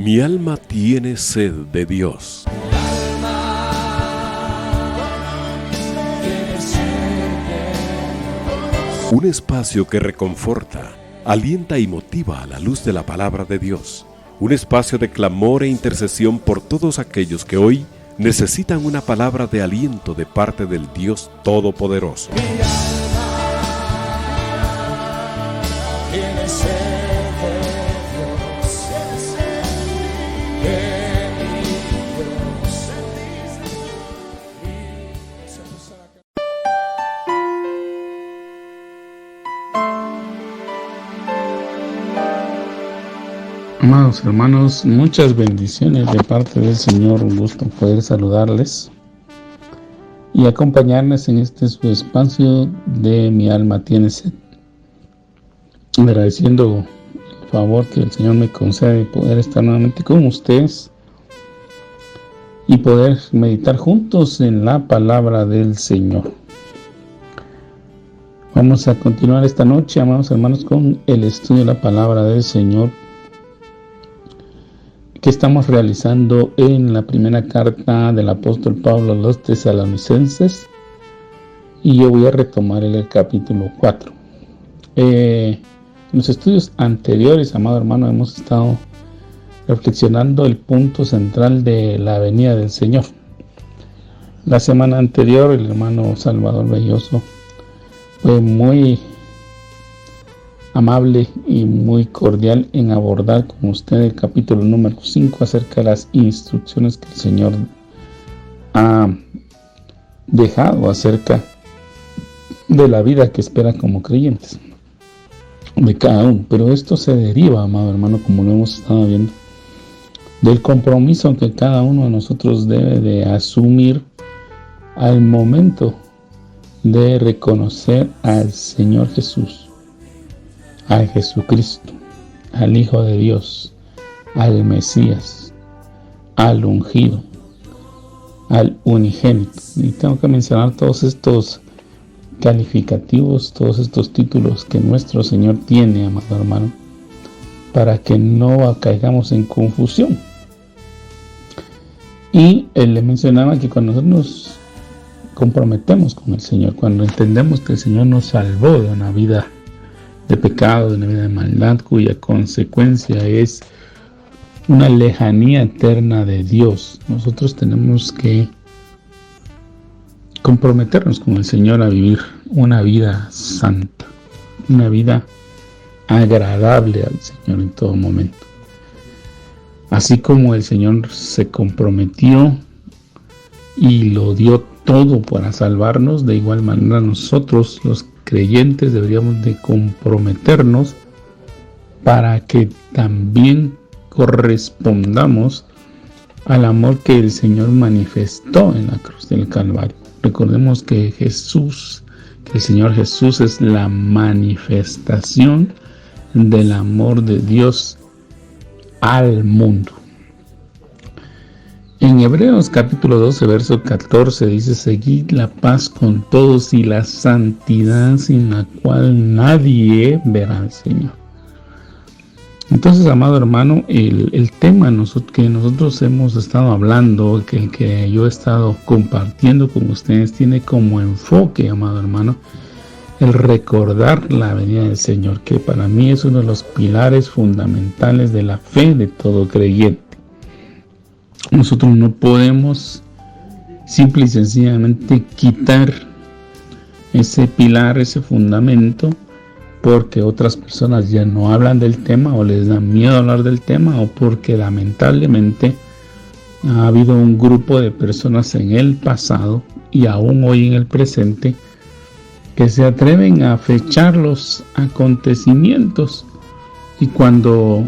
Mi alma tiene sed de Dios. Un espacio que reconforta, alienta y motiva a la luz de la palabra de Dios. Un espacio de clamor e intercesión por todos aquellos que hoy necesitan una palabra de aliento de parte del Dios Todopoderoso. Amados hermanos, muchas bendiciones de parte del Señor. Un gusto poder saludarles y acompañarles en este su espacio de Mi alma tiene sed. Agradeciendo el favor que el Señor me concede de poder estar nuevamente con ustedes y poder meditar juntos en la palabra del Señor. Vamos a continuar esta noche, amados hermanos, con el estudio de la palabra del Señor que estamos realizando en la primera carta del apóstol Pablo a los tesalonicenses, y yo voy a retomar el capítulo 4. En los estudios anteriores, amado hermano, hemos estado reflexionando el punto central de la venida del Señor. La semana anterior el hermano Salvador Belloso fue muy amable y muy cordial en abordar con usted el capítulo número 5 acerca de las instrucciones que el Señor ha dejado acerca de la vida que espera como creyentes de cada uno. Pero esto se deriva, amado hermano, como lo hemos estado viendo, del compromiso que cada uno de nosotros debe de asumir al momento de reconocer al Señor Jesús, a Jesucristo, al Hijo de Dios, al Mesías, al ungido, al unigénito. Y tengo que mencionar todos estos calificativos, todos estos títulos que nuestro Señor tiene, amado hermano, para que no caigamos en confusión. Y él le mencionaba que cuando nosotros nos comprometemos con el Señor, cuando entendemos que el Señor nos salvó de una vida de pecado, de una vida de maldad, cuya consecuencia es una lejanía eterna de Dios, nosotros tenemos que comprometernos con el Señor a vivir una vida santa, una vida agradable al Señor en todo momento. Así como el Señor se comprometió y lo dio todo para salvarnos, de igual manera nosotros los creyentes deberíamos de comprometernos para que también correspondamos al amor que el Señor manifestó en la cruz del Calvario. Recordemos que el Señor Jesús es la manifestación del amor de Dios al mundo. En Hebreos capítulo 12, verso 14 dice: seguid la paz con todos y la santidad, sin la cual nadie verá al Señor. Entonces, amado hermano, el tema que nosotros hemos estado hablando, que yo he estado compartiendo con ustedes, tiene como enfoque, amado hermano, el recordar la venida del Señor, que para mí es uno de los pilares fundamentales de la fe de todo creyente. Nosotros no podemos simple y sencillamente quitar ese pilar, ese fundamento, porque otras personas ya no hablan del tema o les da miedo hablar del tema, o porque lamentablemente ha habido un grupo de personas en el pasado y aún hoy en el presente que se atreven a fechar los acontecimientos, y cuando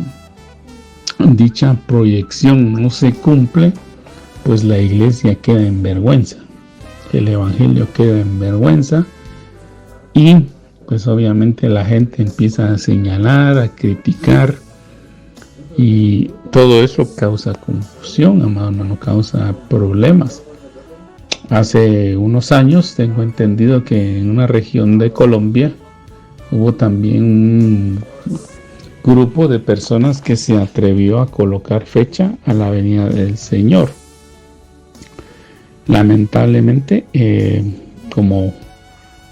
dicha proyección no se cumple, pues la iglesia queda en vergüenza, el evangelio queda en vergüenza, y pues obviamente la gente empieza a señalar, a criticar, y todo eso causa confusión, amado hermano, causa problemas. Hace unos años tengo entendido que en una región de Colombia hubo también grupo de personas que se atrevió a colocar fecha a la venida del Señor. Lamentablemente, como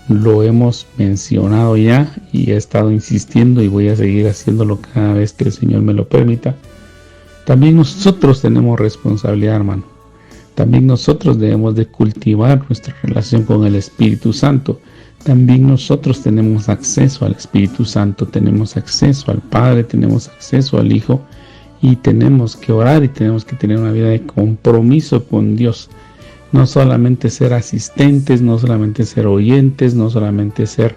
lo hemos mencionado ya y he estado insistiendo y voy a seguir haciéndolo cada vez que el Señor me lo permita, también nosotros tenemos responsabilidad, hermano. También nosotros debemos de cultivar nuestra relación con el Espíritu Santo. También nosotros tenemos acceso al Espíritu Santo, tenemos acceso al Padre, tenemos acceso al Hijo y tenemos que orar y tenemos que tener una vida de compromiso con Dios. No solamente ser asistentes, no solamente ser oyentes, no solamente ser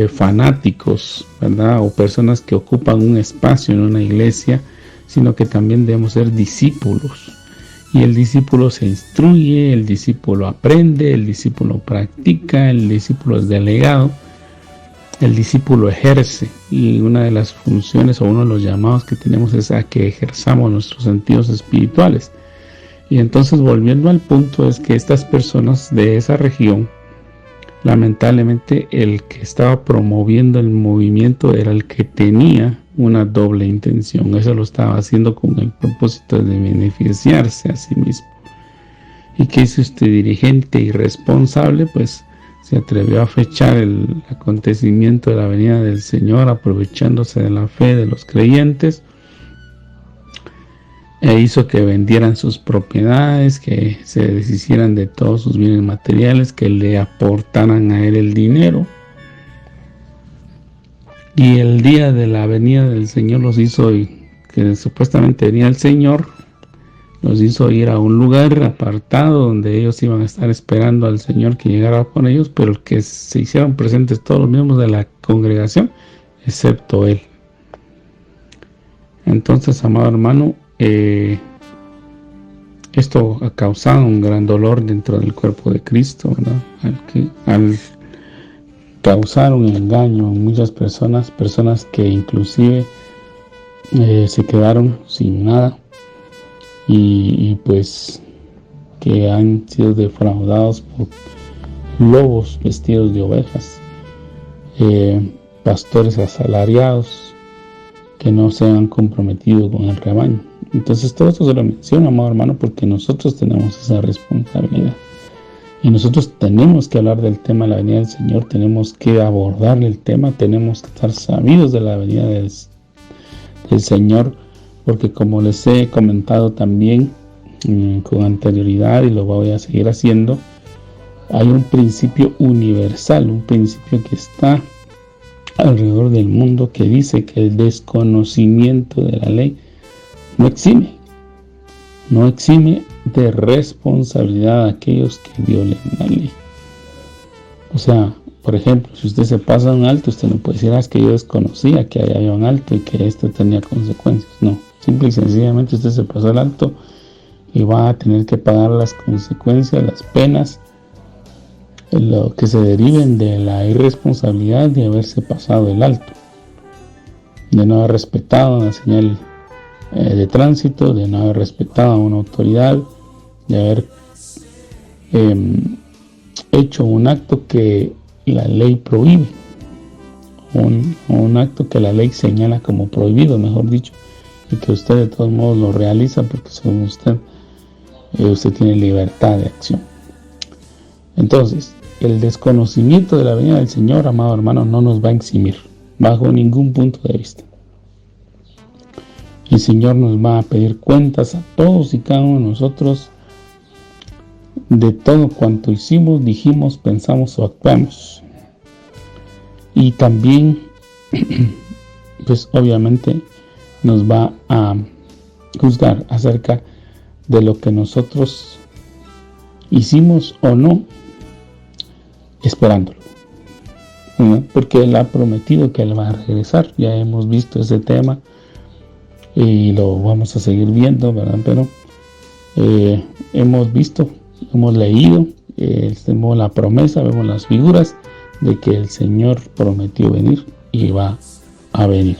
fanáticos, ¿verdad? O personas que ocupan un espacio en una iglesia, sino que también debemos ser discípulos. Y el discípulo se instruye, el discípulo aprende, el discípulo practica, el discípulo es delegado, el discípulo ejerce. Y una de las funciones o uno de los llamados que tenemos es a que ejerzamos nuestros sentidos espirituales. Y entonces, volviendo al punto, es que estas personas de esa región, lamentablemente el que estaba promoviendo el movimiento era el que tenía una doble intención. Eso lo estaba haciendo con el propósito de beneficiarse a sí mismo. ¿Y qué hizo este dirigente irresponsable? Pues se atrevió a fechar el acontecimiento de la venida del Señor, aprovechándose de la fe de los creyentes, e hizo que vendieran sus propiedades, que se deshicieran de todos sus bienes materiales, que le aportaran a él el dinero. Y el día de la venida del Señor los hizo, que supuestamente venía el Señor, los hizo ir a un lugar apartado donde ellos iban a estar esperando al Señor que llegara con ellos, pero que se hicieron presentes todos los miembros de la congregación, excepto él. Entonces, amado hermano, esto ha causado un gran dolor dentro del cuerpo de Cristo, ¿verdad? Al causar un engaño en muchas personas que inclusive se quedaron sin nada y pues que han sido defraudados por lobos vestidos de ovejas, pastores asalariados que no se han comprometido con el rebaño. Entonces todo esto se lo menciono, amado hermano, porque nosotros tenemos esa responsabilidad. Y nosotros tenemos que hablar del tema de la venida del Señor, tenemos que abordar el tema, tenemos que estar sabidos de la venida del Señor, porque como les he comentado también con anterioridad y lo voy a seguir haciendo, hay un principio universal, un principio que está alrededor del mundo que dice que el desconocimiento de la ley no exime de responsabilidad a aquellos que violen la ley. O sea, por ejemplo, si usted se pasa un alto, usted no puede decir, es que yo desconocía que había un alto y que esto tenía consecuencias. No, simple y sencillamente usted se pasó el alto y va a tener que pagar las consecuencias, las penas, lo que se deriven de la irresponsabilidad de haberse pasado el alto, de no haber respetado una señal de tránsito, de no haber respetado a una autoridad, de haber hecho un acto que la ley prohíbe, un acto que la ley señala como prohibido, mejor dicho, y que usted de todos modos lo realiza porque según usted tiene libertad de acción. Entonces, el desconocimiento de la venida del Señor, amado hermano, no nos va a eximir bajo ningún punto de vista. El Señor nos va a pedir cuentas a todos y cada uno de nosotros de todo cuanto hicimos, dijimos, pensamos o actuamos. Y también, pues obviamente, nos va a juzgar acerca de lo que nosotros hicimos o no, esperándolo, ¿no? Porque Él ha prometido que Él va a regresar. Ya hemos visto ese tema y lo vamos a seguir viendo, ¿verdad? Pero hemos visto, hemos leído, tenemos la promesa, vemos las figuras de que el Señor prometió venir y va a venir.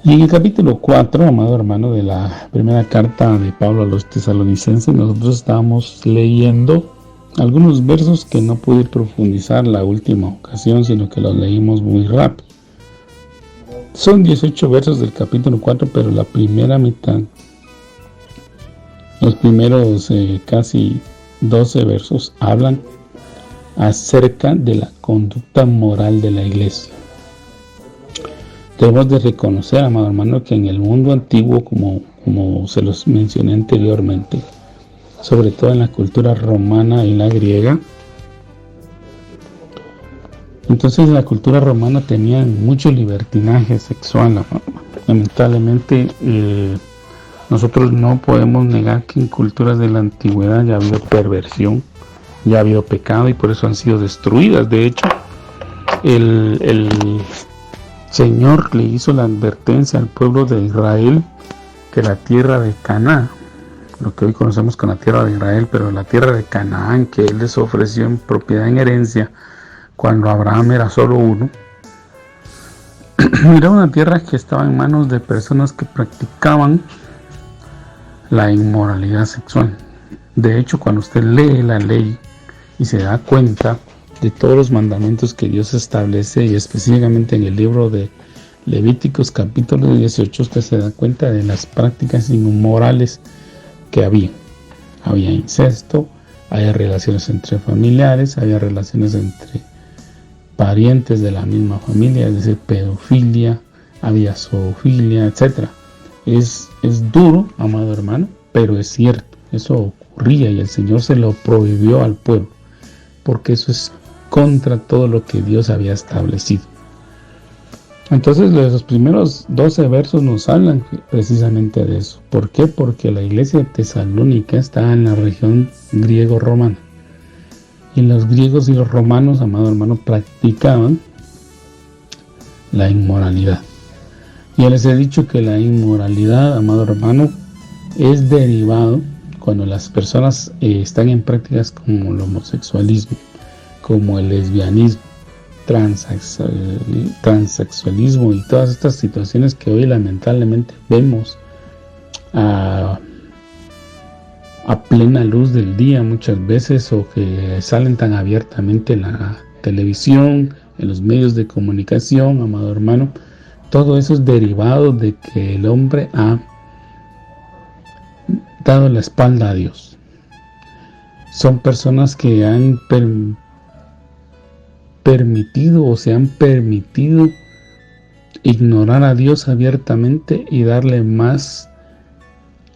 Y en el capítulo 4, amado hermano, de la primera carta de Pablo a los tesalonicenses, nosotros estábamos leyendo algunos versos que no pude profundizar la última ocasión, sino que los leímos muy rápido. Son 18 versos del capítulo 4, pero la primera mitad, los primeros casi 12 versos, hablan acerca de la conducta moral de la iglesia. Debemos de reconocer, amado hermano, que en el mundo antiguo, como se los mencioné anteriormente, sobre todo en la cultura romana y la griega, entonces la cultura romana tenía mucho libertinaje sexual. Lamentablemente nosotros no podemos negar que en culturas de la antigüedad ya ha habido perversión, ya ha habido pecado, y por eso han sido destruidas. De hecho, el Señor le hizo la advertencia al pueblo de Israel que la tierra de Canaán, lo que hoy conocemos como la tierra de Israel, pero la tierra de Canaán que Él les ofreció en propiedad, en herencia, cuando Abraham era solo uno, era una tierra que estaba en manos de personas que practicaban la inmoralidad sexual. De hecho, cuando usted lee la ley y se da cuenta de todos los mandamientos que Dios establece, y específicamente en el libro de Levíticos capítulo 18, usted se da cuenta de las prácticas inmorales que había. Había incesto, había relaciones entre familiares, había relaciones entre parientes de la misma familia, es decir, pedofilia, había zoofilia, etc. Es duro, amado hermano, pero es cierto, eso ocurría y el Señor se lo prohibió al pueblo, porque eso es contra todo lo que Dios había establecido. Entonces los primeros 12 versos nos hablan precisamente de eso. ¿Por qué? Porque la iglesia de Tesalónica está en la región griego-romana. Y los griegos y los romanos, amado hermano, practicaban la inmoralidad. Ya les he dicho que la inmoralidad, amado hermano, es derivado cuando las personas están en prácticas como el homosexualismo, como el lesbianismo, transexualismo y todas estas situaciones que hoy lamentablemente vemos a plena luz del día muchas veces, o que salen tan abiertamente en la televisión, en los medios de comunicación, amado hermano. Todo eso es derivado de que el hombre ha dado la espalda a Dios. Son personas que han permitido o se han permitido ignorar a Dios abiertamente y darle más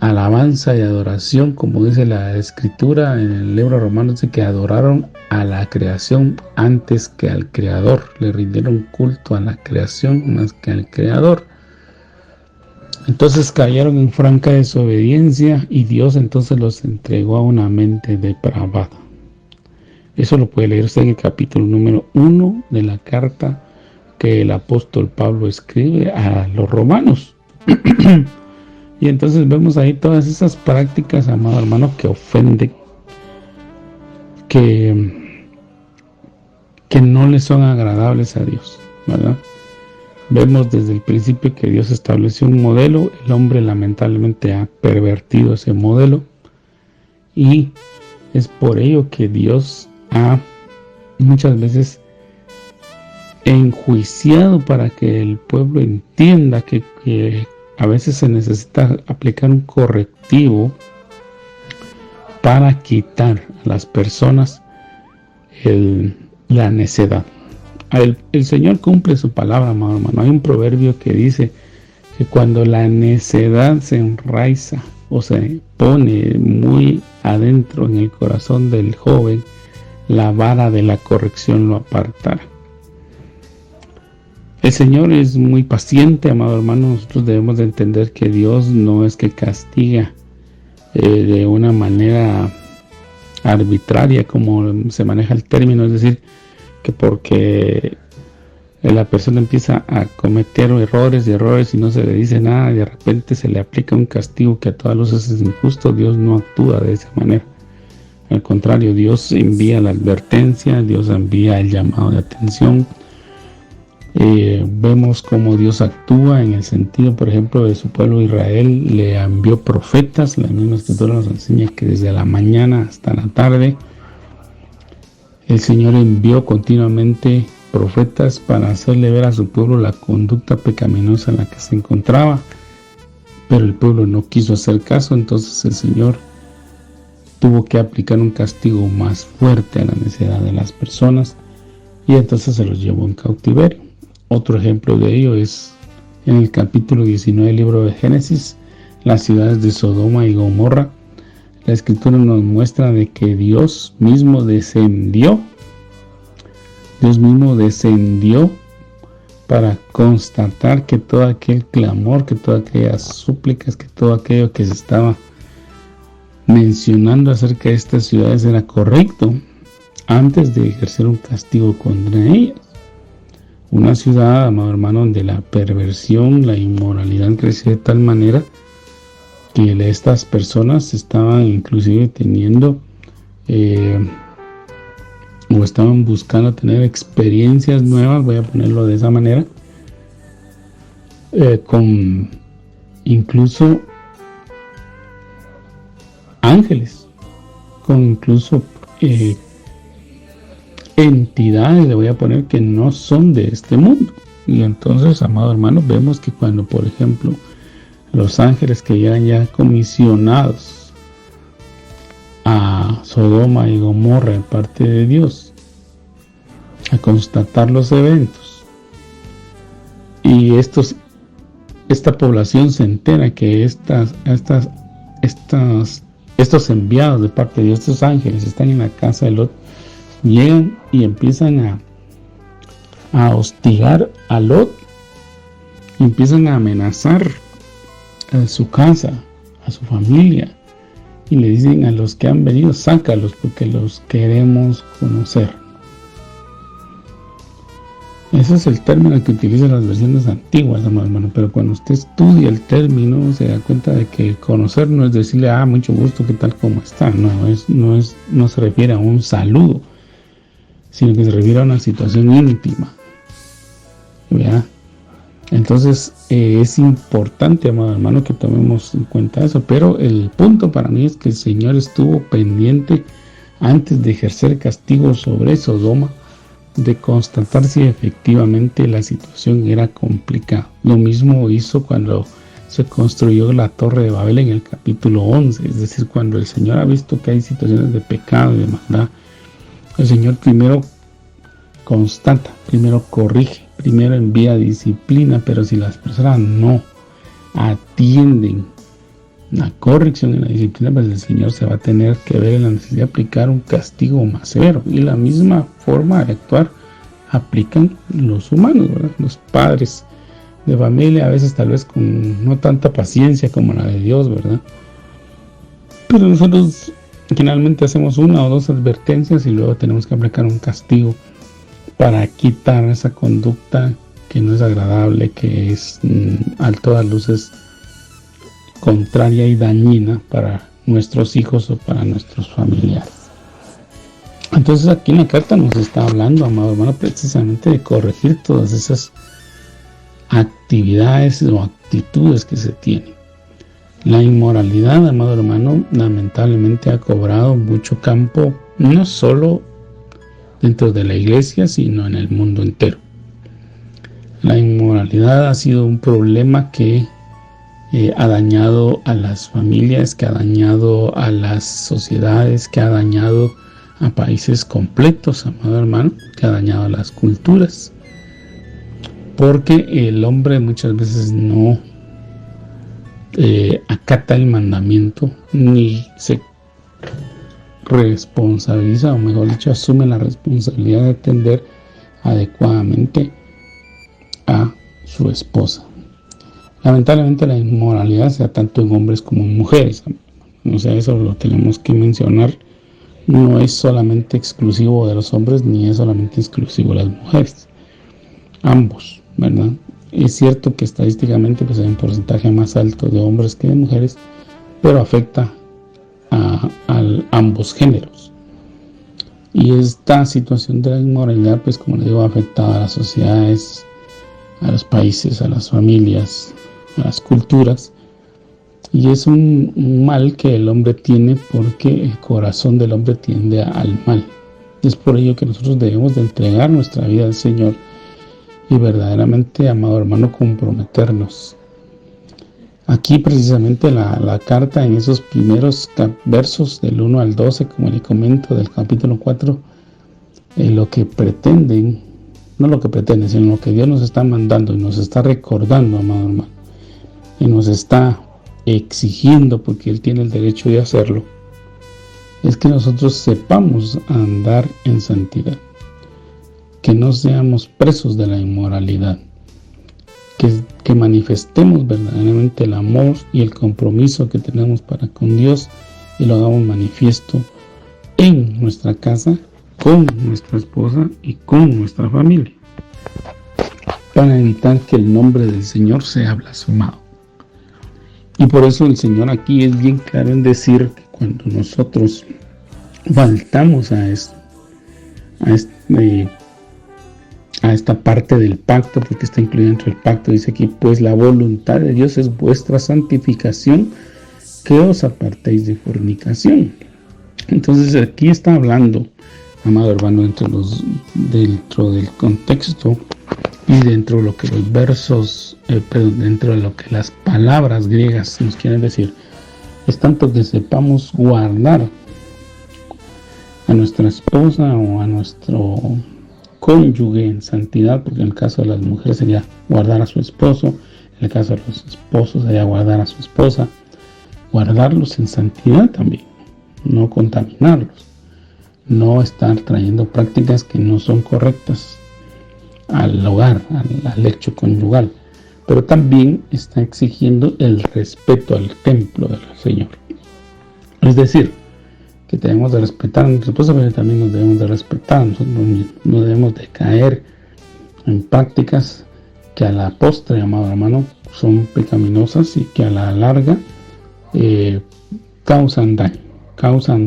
alabanza y adoración, como dice la escritura en el libro romano, dice que adoraron a la creación antes que al creador, le rindieron culto a la creación más que al creador. Entonces cayeron en franca desobediencia y Dios entonces los entregó a una mente depravada. Eso lo puede leer usted en el capítulo número 1 de la carta que el apóstol Pablo escribe a los romanos. Y entonces vemos ahí todas esas prácticas, amado hermano, que ofenden, que no le son agradables a Dios, ¿verdad? Vemos desde el principio que Dios estableció un modelo, el hombre lamentablemente ha pervertido ese modelo, y es por ello que Dios ha muchas veces enjuiciado para que el pueblo entienda que a veces se necesita aplicar un correctivo para quitar a las personas la necedad. El Señor cumple su palabra, amado hermano. Hay un proverbio que dice que cuando la necedad se enraiza o se pone muy adentro en el corazón del joven, la vara de la corrección lo apartará. El Señor es muy paciente, amado hermano. Nosotros debemos de entender que Dios no es que castiga de una manera arbitraria, como se maneja el término, es decir, que porque la persona empieza a cometer errores y no se le dice nada, y de repente se le aplica un castigo que a todas luces es injusto. Dios no actúa de esa manera. Al contrario, Dios envía la advertencia, Dios envía el llamado de atención. Vemos cómo Dios actúa en el sentido, por ejemplo, de su pueblo Israel. Le envió profetas. La misma escritura nos enseña que desde la mañana hasta la tarde el Señor envió continuamente profetas para hacerle ver a su pueblo la conducta pecaminosa en la que se encontraba, pero el pueblo no quiso hacer caso. Entonces el Señor tuvo que aplicar un castigo más fuerte a la necedad de las personas, y entonces se los llevó en cautiverio. Otro ejemplo de ello es en el capítulo 19 del libro de Génesis, las ciudades de Sodoma y Gomorra. La Escritura nos muestra de que Dios mismo descendió para constatar que todo aquel clamor, que todas aquellas súplicas, que todo aquello que se estaba mencionando acerca de estas ciudades era correcto antes de ejercer un castigo contra ellas. Una ciudad, amado hermano, donde la perversión, la inmoralidad creció de tal manera que estas personas estaban inclusive teniendo o estaban buscando tener experiencias nuevas, voy a ponerlo de esa manera, con incluso ángeles, con incluso entidades, le voy a poner, que no son de este mundo. Y entonces, amado hermano, vemos que cuando, por ejemplo, los ángeles que llegan ya comisionados a Sodoma y Gomorra de parte de Dios a constatar los eventos, y esta población se entera que estos enviados de parte de Dios, estos ángeles, están en la casa de Lot, llegan y empiezan a hostigar a Lot, y empiezan a amenazar a su casa, a su familia, y le dicen a los que han venido: sácalos porque los queremos conocer. Ese es el término que utilizan las versiones antiguas, amado hermano, pero cuando usted estudia el término se da cuenta de que conocer no es decirle: mucho gusto, ¿qué tal, cómo está? No se refiere a un saludo, sino que se refiere a una situación íntima. ¿Verdad? Entonces es importante, amado hermano, que tomemos en cuenta eso, pero el punto para mí es que el Señor estuvo pendiente antes de ejercer castigo sobre Sodoma, de constatar si efectivamente la situación era complicada. Lo mismo hizo cuando se construyó la Torre de Babel en el capítulo 11, es decir, cuando el Señor ha visto que hay situaciones de pecado y de maldad, el Señor primero constata, primero corrige, primero envía disciplina, pero si las personas no atienden la corrección y la disciplina, pues el Señor se va a tener que ver en la necesidad de aplicar un castigo más severo. Y la misma forma de actuar aplican los humanos, ¿verdad? Los padres de familia, a veces tal vez con no tanta paciencia como la de Dios, ¿verdad? Pero nosotros generalmente hacemos una o dos advertencias y luego tenemos que aplicar un castigo para quitar esa conducta que no es agradable, que es a todas luces contraria y dañina para nuestros hijos o para nuestros familiares. Entonces aquí en la carta nos está hablando, amado hermano, precisamente de corregir todas esas actividades o actitudes que se tienen. La inmoralidad, amado hermano, lamentablemente ha cobrado mucho campo, no solo dentro de la iglesia, sino en el mundo entero. La inmoralidad ha sido un problema que ha dañado a las familias, que ha dañado a las sociedades, que ha dañado a países completos, amado hermano, que ha dañado a las culturas, porque el hombre muchas veces no acata el mandamiento, ni se responsabiliza, o mejor dicho, asume la responsabilidad de atender adecuadamente a su esposa. Lamentablemente la inmoralidad se da tanto en hombres como en mujeres. O sea, eso lo tenemos que mencionar. No es solamente exclusivo de los hombres, ni es solamente exclusivo de las mujeres. Ambos, ¿verdad? Es cierto que estadísticamente pues hay un porcentaje más alto de hombres que de mujeres, pero afecta a ambos géneros. Y esta situación de la inmoralidad, pues como les digo, ha afectado a las sociedades, a los países, a las familias, a las culturas, y es un mal que el hombre tiene porque el corazón del hombre tiende al mal, Es por ello que nosotros debemos de entregar nuestra vida al Señor y verdaderamente, amado hermano, comprometernos. Aquí precisamente la carta en esos primeros versos del 1 al 12, como le comento, del capítulo 4, lo que pretenden, no lo que pretenden, sino lo que Dios nos está mandando y nos está recordando, amado hermano, y nos está exigiendo, porque Él tiene el derecho de hacerlo, es que nosotros sepamos andar en santidad, que no seamos presos de la inmoralidad, que manifestemos verdaderamente el amor y el compromiso que tenemos para con Dios y lo hagamos manifiesto en nuestra casa, con nuestra esposa y con nuestra familia, para evitar que el nombre del Señor sea blasfemado. Y por eso el Señor aquí es bien claro en decir que cuando nosotros faltamos a esta parte del pacto, porque está incluido dentro del pacto, dice aquí, pues la voluntad de Dios es vuestra santificación, que os apartéis de fornicación. Entonces aquí está hablando, amado hermano, dentro del contexto y dentro de lo que los versos, dentro de lo que las palabras griegas nos quieren decir, es tanto que sepamos guardar a nuestra esposa o a nuestro cónyuge en santidad, porque en el caso de las mujeres sería guardar a su esposo, en el caso de los esposos sería guardar a su esposa, guardarlos en santidad también, no contaminarlos, no estar trayendo prácticas que no son correctas al hogar, al lecho conyugal, pero también está exigiendo el respeto al templo del Señor. Es decir, que debemos de respetar a nuestra esposa, pero también nos debemos de respetar a nosotros mismos. No debemos de caer en prácticas que a la postre, amado hermano, son pecaminosas y que a la larga causan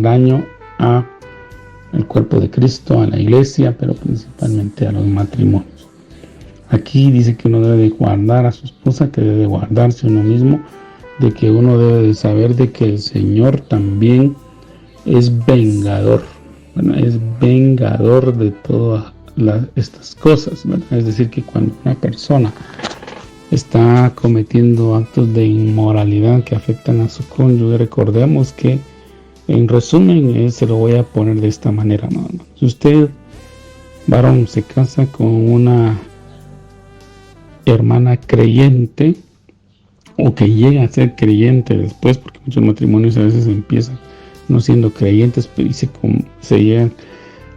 daño a el cuerpo de Cristo, a la iglesia, pero principalmente a los matrimonios. Aquí dice que uno debe de guardar a su esposa, que debe de guardarse uno mismo, de que uno debe de saber de que el Señor también es vengador, es vengador de todas estas cosas, ¿verdad? Es decir, que cuando una persona está cometiendo actos de inmoralidad que afectan a su cónyuge, recordemos que, en resumen, se lo voy a poner de esta manera, ¿no? Si usted, varón, se casa con una hermana creyente, o que llega a ser creyente después, porque muchos matrimonios a veces empiezan no siendo creyentes, pero se llegan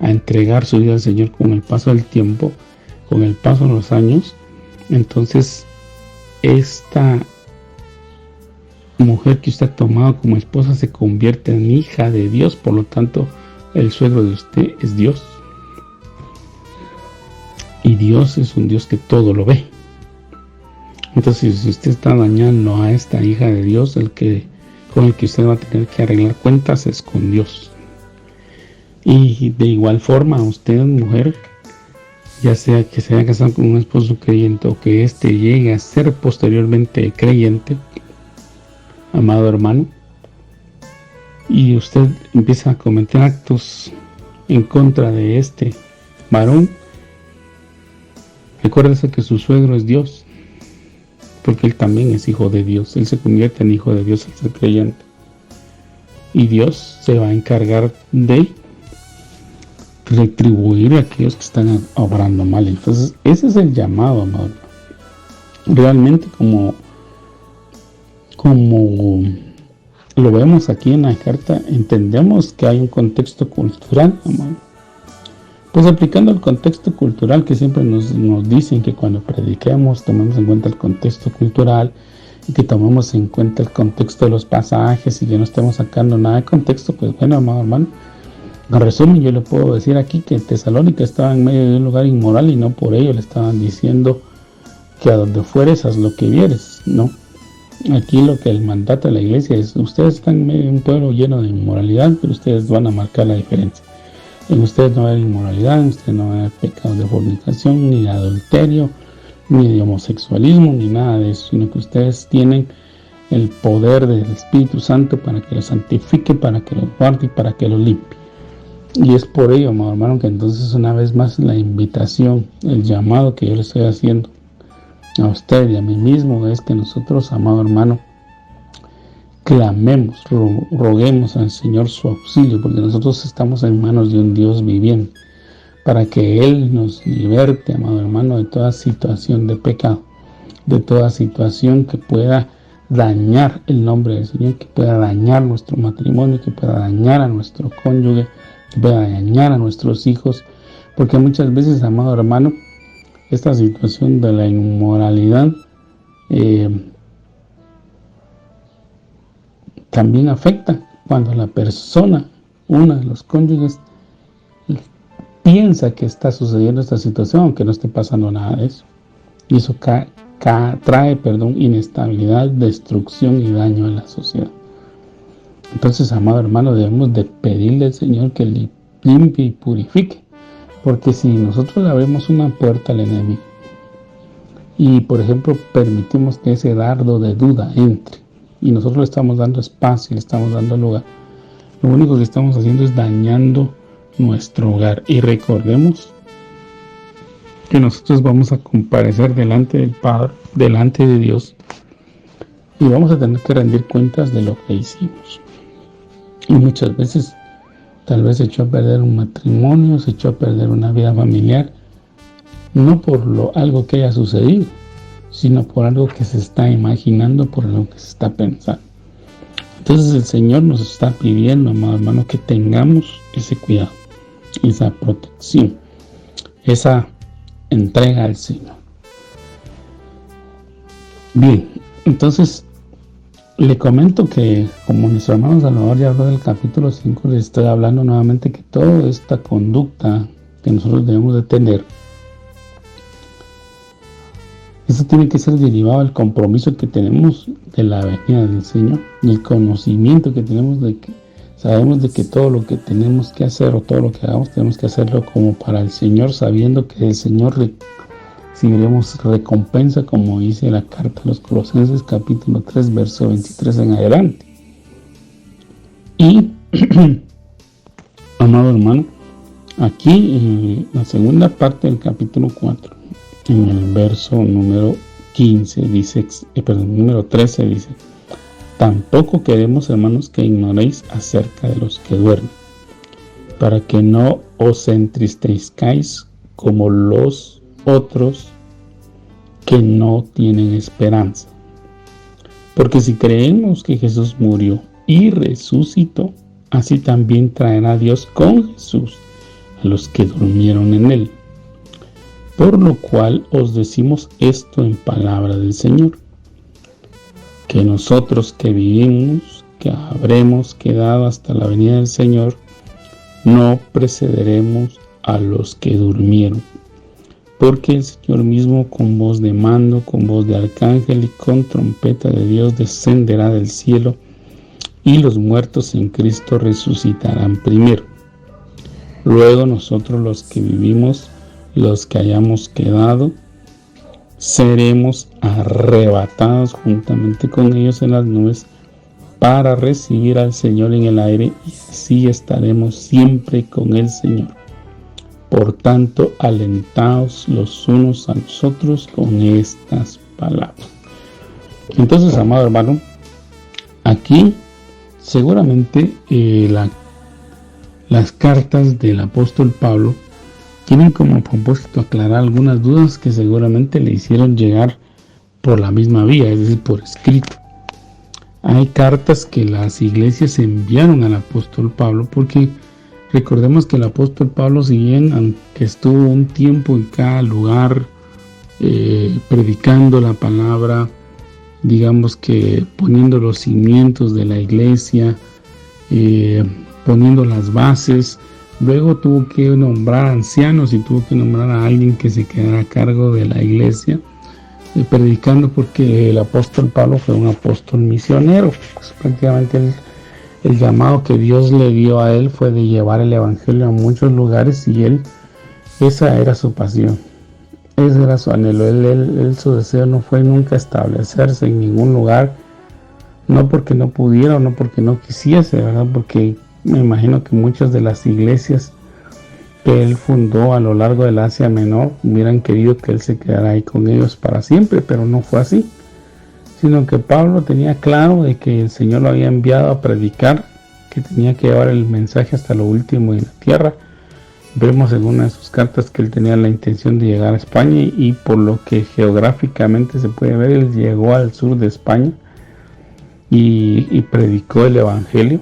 a entregar su vida al Señor con el paso del tiempo, con el paso de los años. Entonces, esta mujer que usted ha tomado como esposa se convierte en hija de Dios, por lo tanto, el suegro de usted es Dios. Y Dios es un Dios que todo lo ve. Entonces, si usted está dañando a esta hija de Dios, con el que usted va a tener que arreglar cuentas es con Dios. Y de igual forma, usted, mujer, ya sea que se haya casado con un esposo creyente o que éste llegue a ser posteriormente creyente, amado hermano, y usted empieza a cometer actos en contra de este varón, recuérdese que su suegro es Dios, porque él también es hijo de Dios. Él se convierte en hijo de Dios al ser creyente, y Dios se va a encargar de retribuir a aquellos que están obrando mal. Entonces ese es el llamado, amado. Realmente, como lo vemos aquí en la carta, entendemos que hay un contexto cultural, amado. Pues aplicando el contexto cultural, que siempre nos dicen que cuando prediquemos tomemos en cuenta el contexto cultural y que tomemos en cuenta el contexto de los pasajes y que no estemos sacando nada de contexto, pues bueno, amado hermano, en resumen yo le puedo decir aquí que Tesalónica estaba en medio de un lugar inmoral y no por ello le estaban diciendo que a donde fueres haz lo que vieres, no. Aquí lo que el mandato de la iglesia es: ustedes están en medio de un pueblo lleno de inmoralidad, pero ustedes van a marcar la diferencia. En ustedes no va a haber inmoralidad, en ustedes no va a haber pecados de fornicación, ni de adulterio, ni de homosexualismo, ni nada de eso, sino que ustedes tienen el poder del Espíritu Santo para que los santifique, para que los guarde y para que los limpie. Y es por ello, amado hermano, que entonces una vez más la invitación, el llamado que yo le estoy haciendo a usted y a mí mismo es que nosotros, amado hermano, clamemos, roguemos al Señor su auxilio, porque nosotros estamos en manos de un Dios viviente, para que Él nos liberte, amado hermano, de toda situación de pecado, de toda situación que pueda dañar el nombre del Señor, que pueda dañar nuestro matrimonio, que pueda dañar a nuestro cónyuge, que pueda dañar a nuestros hijos, porque muchas veces, amado hermano, esta situación de la inmoralidad también afecta cuando la persona, uno de los cónyuges, piensa que está sucediendo esta situación, aunque no esté pasando nada de eso. Y eso trae inestabilidad, destrucción y daño a la sociedad. Entonces, amado hermano, debemos de pedirle al Señor que limpie y purifique. Porque si nosotros le abrimos una puerta al enemigo y, por ejemplo, permitimos que ese dardo de duda entre, y nosotros le estamos dando espacio, le estamos dando lugar, lo único que estamos haciendo es dañando nuestro hogar. Y recordemos que nosotros vamos a comparecer delante del Padre, delante de Dios, y vamos a tener que rendir cuentas de lo que hicimos. Y muchas veces tal vez se echó a perder un matrimonio, se echó a perder una vida familiar, no por algo que haya sucedido, sino por algo que se está imaginando, por algo que se está pensando. Entonces el Señor nos está pidiendo, amado hermano, que tengamos ese cuidado, esa protección, esa entrega al Señor. Bien, entonces le comento que, como nuestro hermano Salvador ya habló del capítulo 5, les estoy hablando nuevamente que toda esta conducta que nosotros debemos de tener, eso tiene que ser derivado del compromiso que tenemos de la venida del Señor, del conocimiento que tenemos de que sabemos de que todo lo que tenemos que hacer o todo lo que hagamos tenemos que hacerlo como para el Señor, sabiendo que el Señor recibiremos recompensa, como dice la carta a los Colosenses capítulo 3 verso 23 en adelante. Y amado hermano, aquí en la segunda parte del capítulo 4, en el verso número 15 dice, número 13 dice: tampoco queremos, hermanos, que ignoréis acerca de los que duermen, para que no os entristezcáis como los otros que no tienen esperanza. Porque si creemos que Jesús murió y resucitó, así también traerá Dios con Jesús a los que durmieron en él. Por lo cual os decimos esto en palabra del Señor, que nosotros que vivimos, que habremos quedado hasta la venida del Señor, no precederemos a los que durmieron. Porque el Señor mismo, con voz de mando, con voz de arcángel y con trompeta de Dios, descenderá del cielo, y los muertos en Cristo resucitarán primero. Luego nosotros, los que vivimos, los que hayamos quedado, seremos arrebatados juntamente con ellos en las nubes para recibir al Señor en el aire, y así estaremos siempre con el Señor. Por tanto, alentaos los unos a los otros con estas palabras. Entonces, amado hermano, aquí seguramente las cartas del apóstol Pablo tienen como propósito aclarar algunas dudas que seguramente le hicieron llegar por la misma vía, es decir, por escrito. Hay cartas que las iglesias enviaron al apóstol Pablo, porque recordemos que el apóstol Pablo, si bien aunque estuvo un tiempo en cada lugar predicando la palabra, digamos que poniendo los cimientos de la iglesia, poniendo las bases, luego tuvo que nombrar ancianos y tuvo que nombrar a alguien que se quedara a cargo de la iglesia, predicando, porque el apóstol Pablo fue un apóstol misionero. Pues prácticamente el llamado que Dios le dio a él fue de llevar el evangelio a muchos lugares, y esa era su pasión, ese era su anhelo. Su deseo no fue nunca establecerse en ningún lugar, no porque no pudiera o no porque no quisiese, ¿verdad? Porque me imagino que muchas de las iglesias que él fundó a lo largo del Asia Menor hubieran querido que él se quedara ahí con ellos para siempre, pero no fue así, sino que Pablo tenía claro de que el Señor lo había enviado a predicar, que tenía que llevar el mensaje hasta lo último en la tierra. Vemos en una de sus cartas que él tenía la intención de llegar a España, y por lo que geográficamente se puede ver, él llegó al sur de España y predicó el evangelio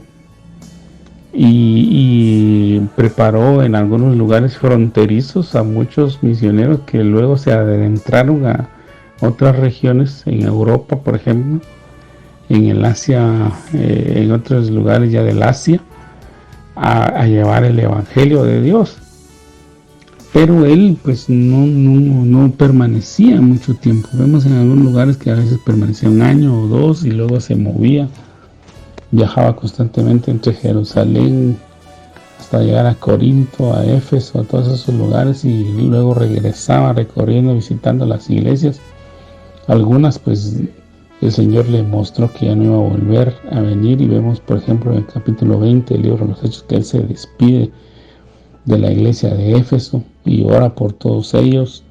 y preparó en algunos lugares fronterizos a muchos misioneros que luego se adentraron a otras regiones en Europa, por ejemplo, en el Asia, en otros lugares ya del Asia, a llevar el evangelio de Dios. Pero él pues no permanecía mucho tiempo. Vemos en algunos lugares que a veces permanecía 1 año o 2 y luego se movía. Viajaba constantemente entre Jerusalén hasta llegar a Corinto, a Éfeso, a todos esos lugares, y luego regresaba recorriendo, visitando las iglesias. Algunas pues el Señor le mostró que ya no iba a volver a venir, y vemos por ejemplo en el capítulo 20 del libro de los Hechos que él se despide de la iglesia de Éfeso y ora por todos ellos.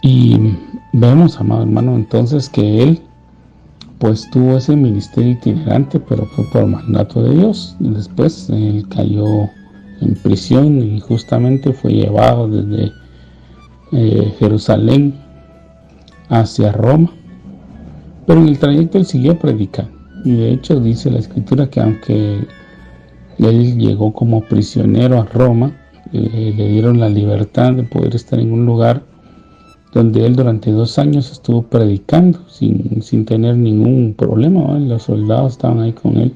Y vemos, amado hermano, entonces que él pues tuvo ese ministerio itinerante, pero fue por mandato de Dios. Y después él cayó en prisión y justamente fue llevado desde Jerusalén hacia Roma, pero en el trayecto él siguió predicando. Y de hecho dice la escritura que aunque él llegó como prisionero a Roma, le dieron la libertad de poder estar en un lugar donde él durante 2 años estuvo predicando sin tener ningún problema, ¿no? Los soldados estaban ahí con él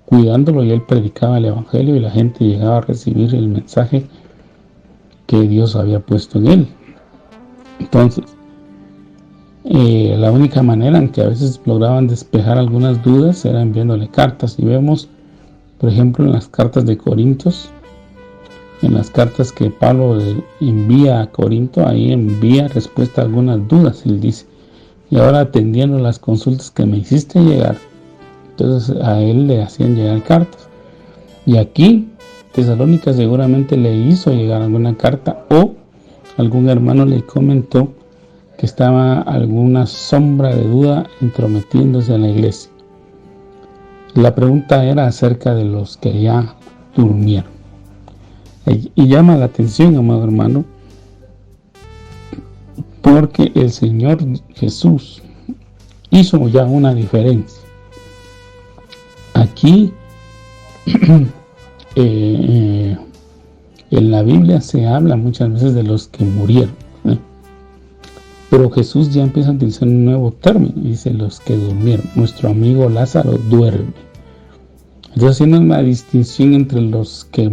cuidándolo y él predicaba el evangelio y la gente llegaba a recibir el mensaje que Dios había puesto en él. Entonces la única manera en que a veces lograban despejar algunas dudas era enviándole cartas, y vemos por ejemplo en las cartas de Corintios, en las cartas que Pablo envía a Corinto, ahí envía respuesta a algunas dudas. Él dice: y ahora atendiendo las consultas que me hiciste llegar. Entonces a él le hacían llegar cartas, y aquí Tesalónica seguramente le hizo llegar alguna carta, o algún hermano le comentó que estaba alguna sombra de duda entrometiéndose en la iglesia. La pregunta era acerca de los que ya durmieron. Y llama la atención, amado hermano, porque el Señor Jesús hizo ya una diferencia. Aquí en la Biblia se habla muchas veces de los que murieron, ¿eh? Pero Jesús ya empieza a utilizar un nuevo término, dice los que durmieron. Nuestro amigo Lázaro duerme. Está haciendo una distinción entre los que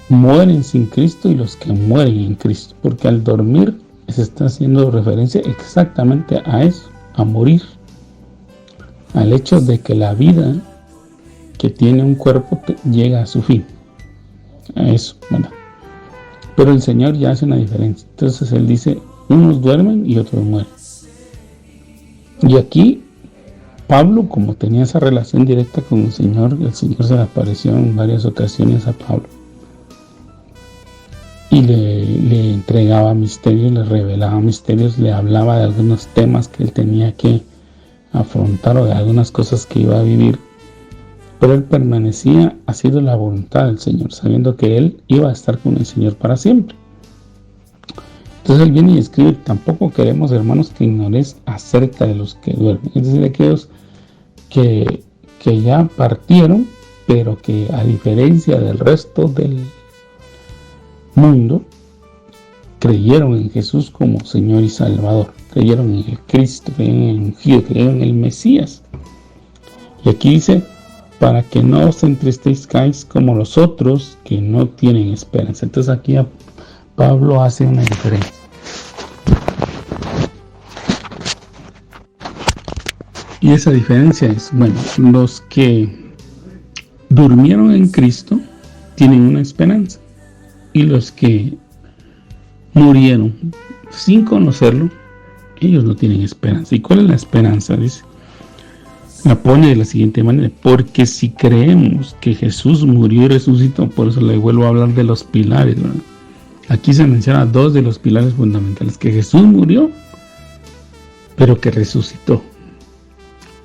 mueren sin Cristo y los que mueren en Cristo, porque al dormir se está haciendo referencia exactamente a eso, a morir, al hecho de que la vida que tiene un cuerpo llega a su fin, a eso, ¿verdad? Pero el Señor ya hace una diferencia. Entonces él dice: unos duermen y otros mueren. Y aquí Pablo, como tenía esa relación directa con el Señor se le apareció en varias ocasiones a Pablo y le entregaba misterios, le revelaba misterios, le hablaba de algunos temas que él tenía que afrontar o de algunas cosas que iba a vivir, pero él permanecía haciendo la voluntad del Señor, sabiendo que él iba a estar con el Señor para siempre. Entonces él viene y escribe: tampoco queremos, hermanos, que ignoréis acerca de los que duermen, es decir, de aquellos que ya partieron, pero que a diferencia del resto del mundo, creyeron en Jesús como Señor y Salvador, creyeron en el Cristo, creyeron en el ungido, creyeron en el Mesías. Y aquí dice: para que no os entristezcáis como los otros que no tienen esperanza. Entonces aquí Pablo hace una diferencia. Y esa diferencia es, bueno, los que durmieron en Cristo tienen una esperanza, y los que murieron sin conocerlo, ellos no tienen esperanza. ¿Y cuál es la esperanza? Dice: La pone de la siguiente manera: porque si creemos que Jesús murió y resucitó, por eso le vuelvo a hablar de los pilares, ¿verdad? Aquí se menciona dos de los pilares fundamentales: que Jesús murió, pero que resucitó.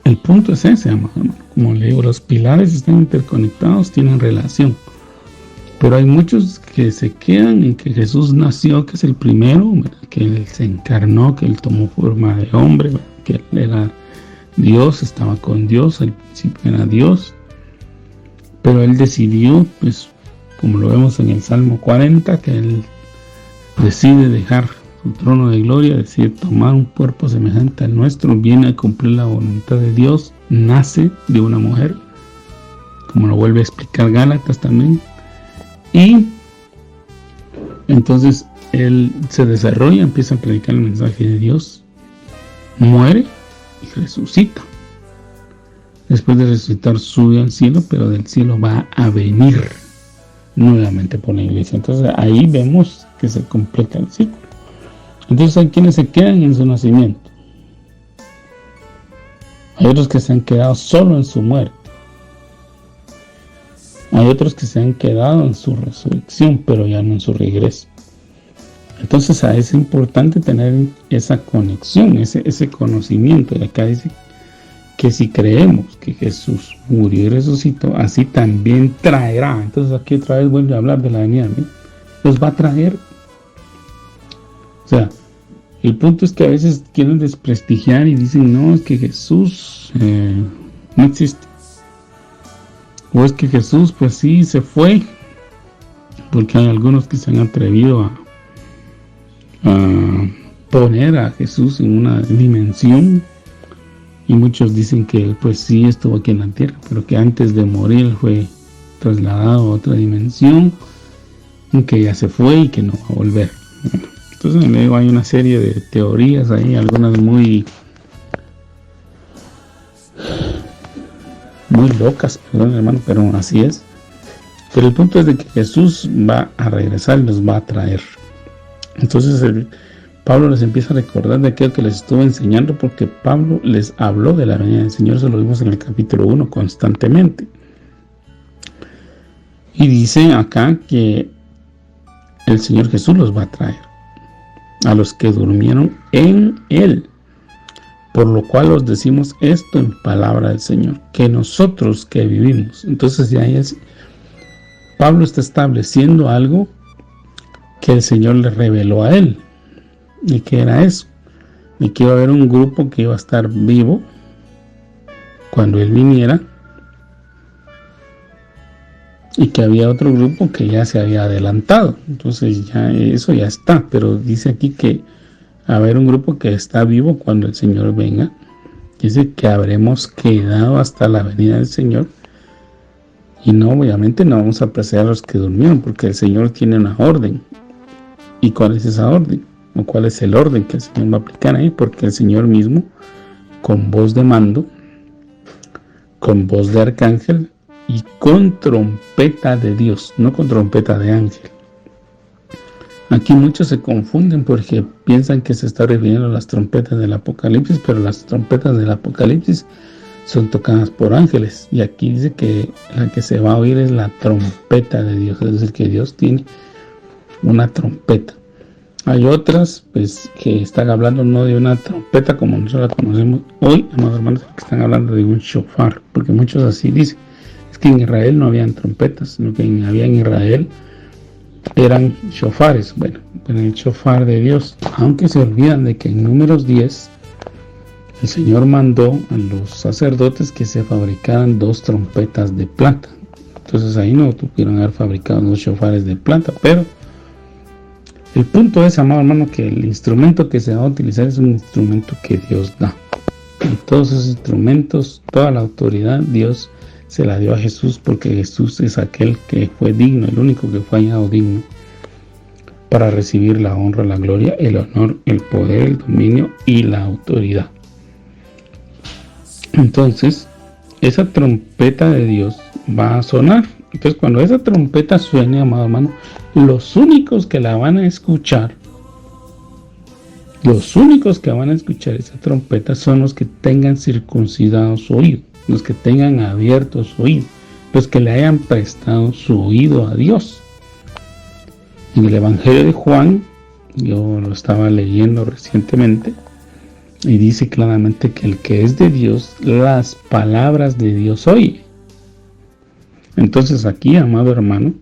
El punto es ese, amado hermano. Como le digo, los pilares están interconectados, tienen relación. Pero hay muchos que se quedan en que Jesús nació, que es el primero, ¿verdad? Que Él se encarnó, que Él tomó forma de hombre, ¿verdad? Que Él era Dios, estaba con Dios, al principio era Dios. Pero Él decidió, pues, como lo vemos en el Salmo 40, que Él decide dejar su trono de gloria, decide tomar un cuerpo semejante al nuestro, viene a cumplir la voluntad de Dios, nace de una mujer, como lo vuelve a explicar Gálatas también. Y entonces Él se desarrolla, empieza a predicar el mensaje de Dios, muere y resucita. Después de resucitar sube al cielo, pero del cielo va a venir nuevamente por la iglesia. Entonces ahí vemos que se completa el ciclo. Entonces hay quienes se quedan en su nacimiento, hay otros que se han quedado solo en su muerte, hay otros que se han quedado en su resurrección, pero ya no en su regreso. Entonces es importante tener esa conexión, ese conocimiento. Y acá dice que si creemos que Jesús murió y resucitó, así también traerá. Entonces aquí otra vez vuelve a hablar de la venida, ¿no? Los va a traer. O sea, el punto es que a veces quieren desprestigiar y dicen, no, es que Jesús no existe. O es que Jesús, pues sí, se fue. Porque hay algunos que se han atrevido a poner a Jesús en una dimensión. Y muchos dicen que pues sí estuvo aquí en la tierra, pero que antes de morir fue trasladado a otra dimensión, que ya se fue y que no va a volver. Entonces luego hay una serie de teorías ahí, algunas muy locas, perdón hermano, pero así es. Pero el punto es de que Jesús va a regresar y los va a traer. Entonces Pablo les empieza a recordar de aquello que les estuvo enseñando, porque Pablo les habló de la venida del Señor. Eso lo vimos en el capítulo 1 constantemente. Y dice acá que el Señor Jesús los va a traer a los que durmieron en Él. Por lo cual os decimos esto en palabra del Señor, que nosotros que vivimos. Entonces ya Pablo está estableciendo algo que el Señor le reveló a él. ¿Y qué era eso? Y que iba a haber un grupo que iba a estar vivo cuando él viniera, y que había otro grupo que ya se había adelantado. Entonces ya eso ya está, pero dice aquí que va a haber un grupo que está vivo cuando el Señor venga. Dice que habremos quedado hasta la venida del Señor. Y no, obviamente no vamos a apreciar a los que durmieron, porque el Señor tiene una orden. ¿Y cuál es esa orden? ¿O cuál es el orden que el Señor va a aplicar ahí? Porque el Señor mismo, con voz de mando, con voz de arcángel y con trompeta de Dios, no con trompeta de ángel. Aquí muchos se confunden porque piensan que se está refiriendo a las trompetas del Apocalipsis, pero las trompetas del Apocalipsis son tocadas por ángeles. Y aquí dice que la que se va a oír es la trompeta de Dios, es decir, que Dios tiene una trompeta. Hay otras pues que están hablando no de una trompeta como nosotros la conocemos hoy, amados hermanos, que están hablando de un shofar, porque muchos así dicen. Es que en Israel no habían trompetas, lo que había en Israel eran shofares. Bueno, el shofar de Dios, aunque se olvidan de que en Números 10 el Señor mandó a los sacerdotes que se fabricaran 2 trompetas de plata. Entonces ahí no tuvieron haber fabricado 2 shofares de plata, pero el punto es, amado hermano, que el instrumento que se va a utilizar es un instrumento que Dios da. Y todos esos instrumentos, toda la autoridad, Dios se la dio a Jesús, porque Jesús es aquel que fue digno, el único que fue hallado digno para recibir la honra, la gloria, el honor, el poder, el dominio y la autoridad. Entonces, esa trompeta de Dios va a sonar. Entonces, cuando esa trompeta suene, amado hermano, los únicos que van a escuchar esa trompeta son los que tengan circuncidado su oído. los que tengan abierto su oído, los que le hayan prestado su oído a Dios. En el Evangelio de Juan, yo lo estaba leyendo recientemente, y dice claramente que el que es de Dios, las palabras de Dios oye. Entonces aquí, amado hermano,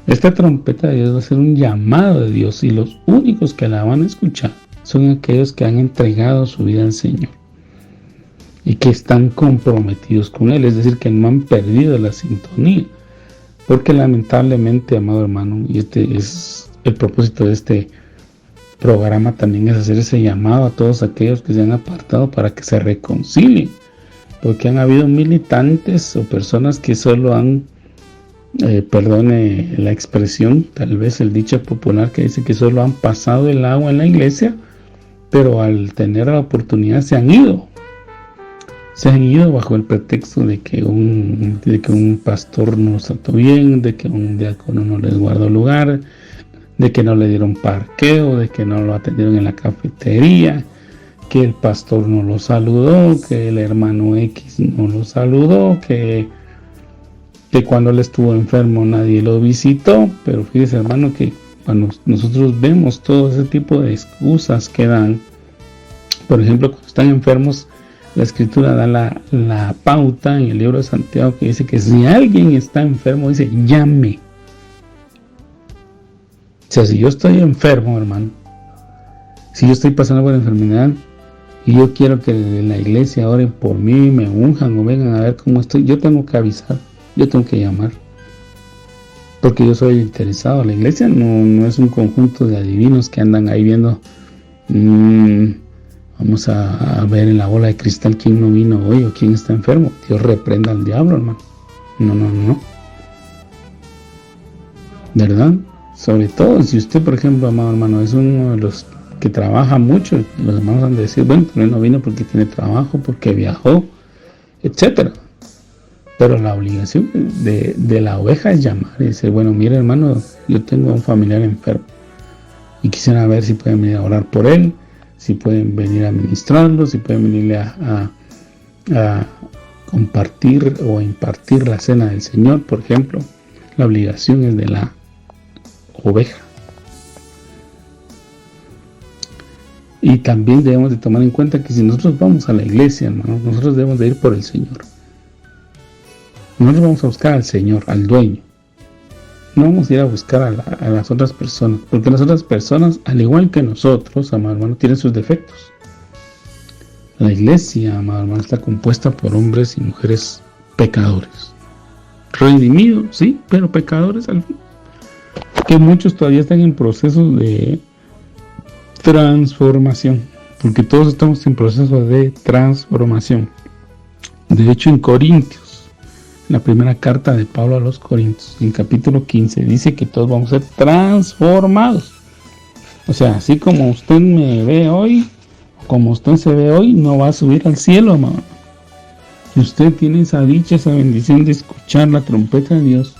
esta trompeta de Dios va a ser un llamado de Dios, y los únicos que la van a escuchar son aquellos que han entregado su vida al Señor y que están comprometidos con Él, es decir, que no han perdido la sintonía. Porque lamentablemente, amado hermano, y este es el propósito de este programa, también es hacer ese llamado a todos aquellos que se han apartado para que se reconcilien, porque han habido militantes o personas que solo han, perdone la expresión, tal vez el dicho popular que dice que solo han pasado el agua en la iglesia, pero al tener la oportunidad se han ido bajo el pretexto de que un pastor no los trató bien, de que un diácono no les guardó lugar, de que no le dieron parqueo, de que no lo atendieron en la cafetería, que el pastor no lo saludó, que el hermano X no lo saludó, que cuando él estuvo enfermo nadie lo visitó. Pero fíjese, hermano, que cuando nosotros vemos todo ese tipo de excusas que dan, por ejemplo, cuando están enfermos, la Escritura da la pauta en el libro de Santiago, que dice que si alguien está enfermo, dice, llame. O sea, si yo estoy enfermo, hermano, si yo estoy pasando por enfermedad y yo quiero que en la iglesia oren por mí, me unjan o vengan a ver cómo estoy, yo tengo que avisar, yo tengo que llamar, porque yo soy interesado. La iglesia no es un conjunto de adivinos que andan ahí viendo, vamos a ver en la bola de cristal quién no vino hoy o quién está enfermo. Dios reprenda al diablo, hermano. No. ¿Verdad? Sobre todo si usted, por ejemplo, amado hermano, es uno de los que trabaja mucho, los hermanos han de decir, bueno, pero él no vino porque tiene trabajo, porque viajó, etcétera. Pero la obligación de la oveja es llamar y decir, bueno, mire, hermano, yo tengo a un familiar enfermo y quisiera ver si pueden venir a orar por él, si pueden venir a ministrarlo, si pueden venirle a compartir o a impartir la cena del Señor, por ejemplo. La obligación es de la oveja. Y también debemos de tomar en cuenta que si nosotros vamos a la iglesia, hermano, nosotros debemos de ir por el Señor. Nosotros vamos a buscar al Señor, al dueño. No vamos a ir a buscar a las otras personas, porque las otras personas, al igual que nosotros, amado hermano, tienen sus defectos. La iglesia, amado hermano, está compuesta por hombres y mujeres pecadores. Redimidos, sí, pero pecadores al fin. Que muchos todavía están en procesos de transformación, porque todos estamos en proceso de transformación. De hecho, en Corintios, la primera carta de Pablo a los Corintios, en capítulo 15, dice que todos vamos a ser transformados. O sea, así como usted me ve hoy, como usted se ve hoy, no va a subir al cielo, amado. Si usted tiene esa dicha, esa bendición de escuchar la trompeta de Dios,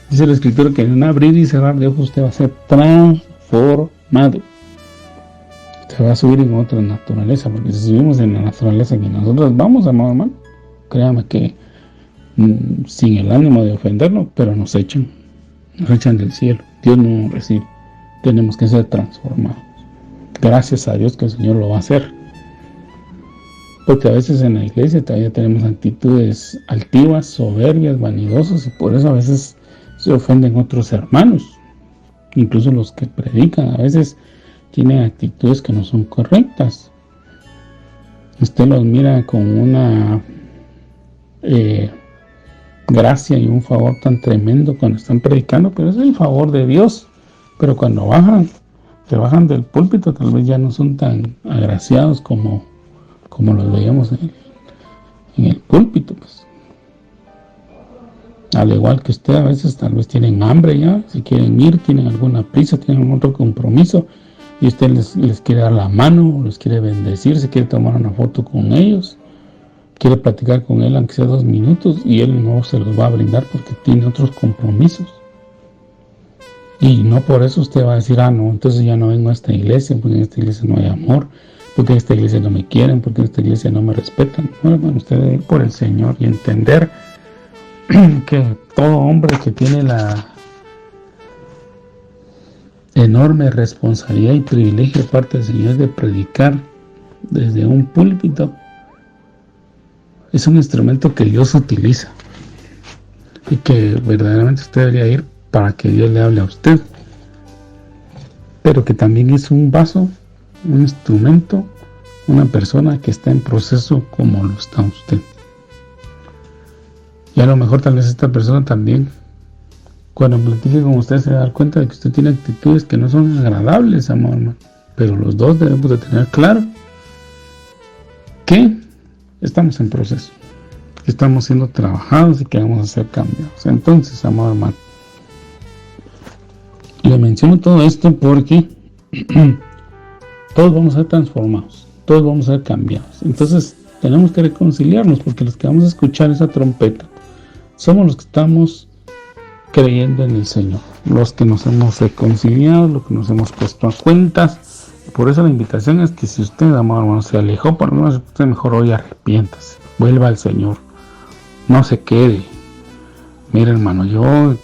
dice la Escritura que en un abrir y cerrar de ojos usted va a ser transformado. Usted va a subir en otra naturaleza, porque si subimos en la naturaleza que nosotros vamos, amado hermano, créame que sin el ánimo de ofenderlo, pero nos echan del cielo. Dios no nos recibe. Tenemos que ser transformados. Gracias a Dios que el Señor lo va a hacer. Porque a veces en la iglesia todavía tenemos actitudes altivas, soberbias, vanidosas, y por eso a veces se ofenden otros hermanos. Incluso los que predican a veces tienen actitudes que no son correctas. Usted los mira con una gracia y un favor tan tremendo cuando están predicando, pero es el favor de Dios. Pero cuando se bajan del púlpito, tal vez ya no son tan agraciados como los veíamos en el púlpito, pues. Al igual que usted, a veces tal vez tienen hambre ya, si quieren ir, tienen alguna prisa, tienen otro compromiso, y usted les quiere dar la mano, les quiere bendecir, se quiere tomar una foto con ellos, quiere platicar con él aunque sea 2 minutos, y él no se los va a brindar porque tiene otros compromisos. Y no por eso usted va a decir, no, entonces ya no vengo a esta iglesia, porque en esta iglesia no hay amor, ¿Por qué en esta iglesia no me quieren? ¿Por qué en esta iglesia no me respetan? No, hermano, usted debe ir por el Señor y entender que todo hombre que tiene la enorme responsabilidad y privilegio de parte del Señor de predicar desde un púlpito es un instrumento que Dios utiliza y que verdaderamente usted debería ir para que Dios le hable a usted, pero que también es un vaso, un instrumento, una persona que está en proceso como lo está usted. Y a lo mejor tal vez esta persona también, cuando platique con usted, se va a dar cuenta de que usted tiene actitudes que no son agradables, amado hermano. Pero los dos debemos de tener claro que estamos en proceso, que estamos siendo trabajados y que vamos a ser cambiados. Entonces, amado hermano, le menciono todo esto porque todos vamos a ser transformados, todos vamos a ser cambiados. Entonces tenemos que reconciliarnos, porque los que vamos a escuchar esa trompeta somos los que estamos creyendo en el Señor, los que nos hemos reconciliado, los que nos hemos puesto a cuentas. Por eso la invitación es que si usted, amado hermano, se alejó, por lo menos usted mejor hoy arrepiéntase, vuelva al Señor, no se quede. Mire, hermano, yo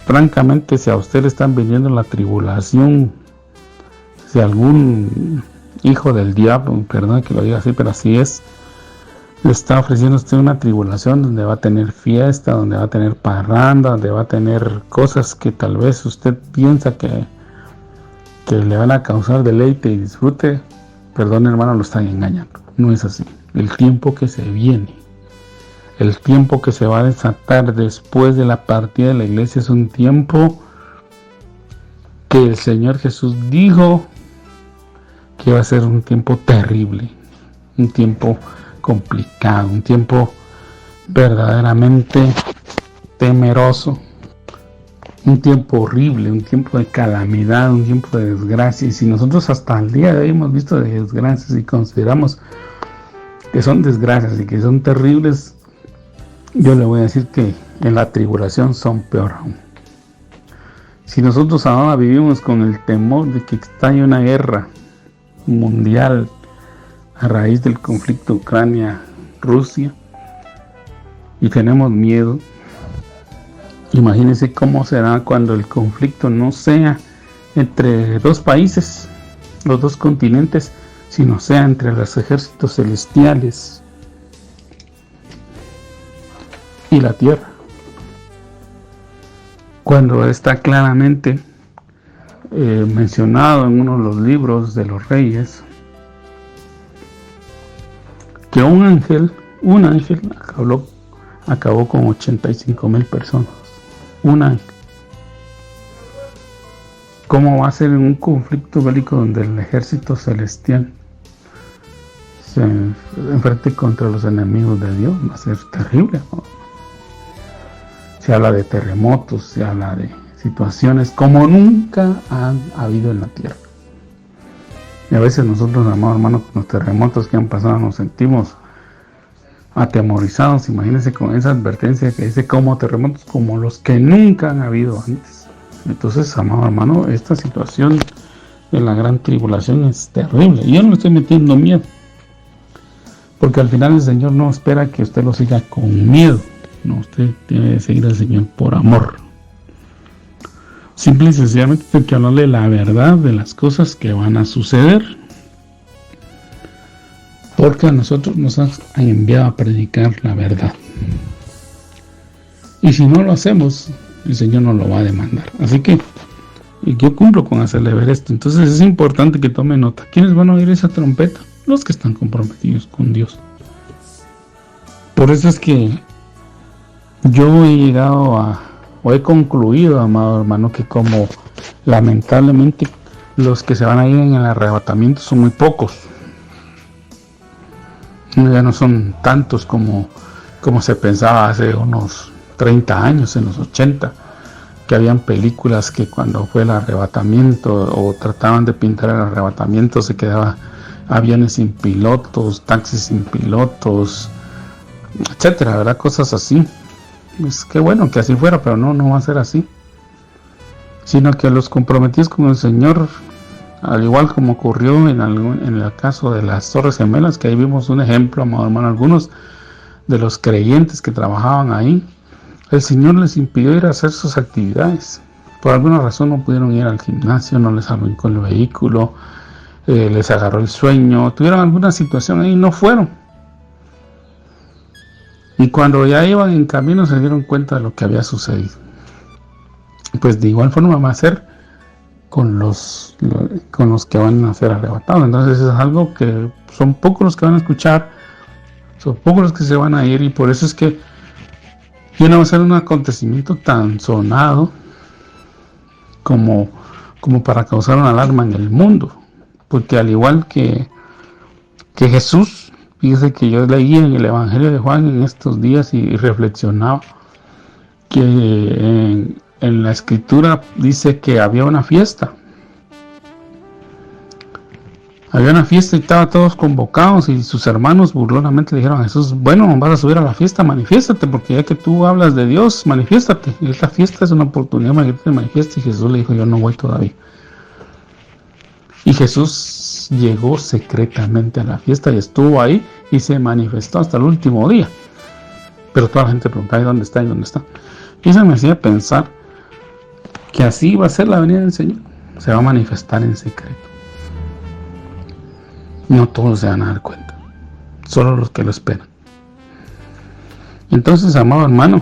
francamente, si a usted le están viniendo la tribulación, si algún hijo del diablo, perdón que lo diga así, pero así es, le está ofreciendo a usted una tribulación donde va a tener fiesta, donde va a tener parranda, donde va a tener cosas que tal vez usted piensa que le van a causar deleite y disfrute, perdón hermano, lo están engañando. No es así. El tiempo que se viene, el tiempo que se va a desatar después de la partida de la iglesia es un tiempo que el Señor Jesús dijo que va a ser un tiempo terrible, un tiempo complicado, un tiempo verdaderamente temeroso, un tiempo horrible, un tiempo de calamidad, un tiempo de desgracia. Y si nosotros hasta el día de hoy hemos visto de desgracias y consideramos que son desgracias y que son terribles, yo le voy a decir que en la tribulación son peor aún. Si nosotros ahora vivimos con el temor de que estalle una guerra mundial a raíz del conflicto Ucrania-Rusia y tenemos miedo, imagínense cómo será cuando el conflicto no sea entre dos países, los dos continentes, sino sea entre los ejércitos celestiales y la tierra. Cuando está claramente mencionado en uno de los libros de los reyes que un ángel acabó con 85,000 personas. Un ángel. ¿Cómo va a ser en un conflicto bélico donde el ejército celestial se enfrente contra los enemigos de Dios? Va a ser terrible, ¿no? Se habla de terremotos, se habla de situaciones como nunca han habido en la tierra. Y a veces nosotros, amados hermanos, con los terremotos que han pasado nos sentimos atemorizados. Imagínense con esa advertencia que dice como terremotos como los que nunca han habido antes. Entonces, amado hermano, esta situación de la gran tribulación es terrible. Y yo no le estoy metiendo miedo, porque al final el Señor no espera que usted lo siga con miedo. No, usted tiene que seguir al Señor por amor. Simple y sencillamente hay que hablarle la verdad de las cosas que van a suceder, porque a nosotros nos han enviado a predicar la verdad. Y si no lo hacemos, el Señor nos lo va a demandar. Así que yo cumplo con hacerle ver esto. Entonces es importante que tome nota. ¿Quiénes van a oír esa trompeta? Los que están comprometidos con Dios. Por eso es que yo he llegado o he concluido, amado hermano, que como lamentablemente los que se van a ir en el arrebatamiento son muy pocos. Ya no son tantos como se pensaba hace unos 30 años, en los 80, que habían películas que cuando fue el arrebatamiento o trataban de pintar el arrebatamiento se quedaba aviones sin pilotos, taxis sin pilotos, etcétera, ¿verdad? Cosas así. Es que bueno que así fuera, pero no va a ser así, sino que los comprometidos con el Señor al igual como ocurrió en el caso de las Torres Gemelas, que ahí vimos un ejemplo, amado hermano, algunos de los creyentes que trabajaban ahí, el Señor les impidió ir a hacer sus actividades. Por alguna razón no pudieron ir al gimnasio, no les arrancó el vehículo, les agarró el sueño, tuvieron alguna situación ahí y no fueron. Y cuando ya iban en camino se dieron cuenta de lo que había sucedido. Pues de igual forma va a ser con los que van a ser arrebatados. Entonces es algo que son pocos los que van a escuchar, son pocos los que se van a ir, y por eso es que no va a ser un acontecimiento tan sonado como para causar una alarma en el mundo. Porque al igual que Jesús, fíjese que yo leí en el Evangelio de Juan en estos días y reflexionaba que en la escritura dice que había una fiesta. Había una fiesta y estaban todos convocados, y sus hermanos burlonamente le dijeron a Jesús: bueno, vas a subir a la fiesta, manifiéstate, porque ya que tú hablas de Dios, manifiéstate. Y esta fiesta es una oportunidad para que te manifiestes. Y Jesús le dijo: yo no voy todavía. Y Jesús llegó secretamente a la fiesta y estuvo ahí y se manifestó hasta el último día. Pero toda la gente preguntaba: ¿y dónde está? ¿y dónde está? Y eso me hacía pensar que así va a ser la venida del Señor. Se va a manifestar en secreto. No todos se van a dar cuenta, solo los que lo esperan. Entonces, amado hermano,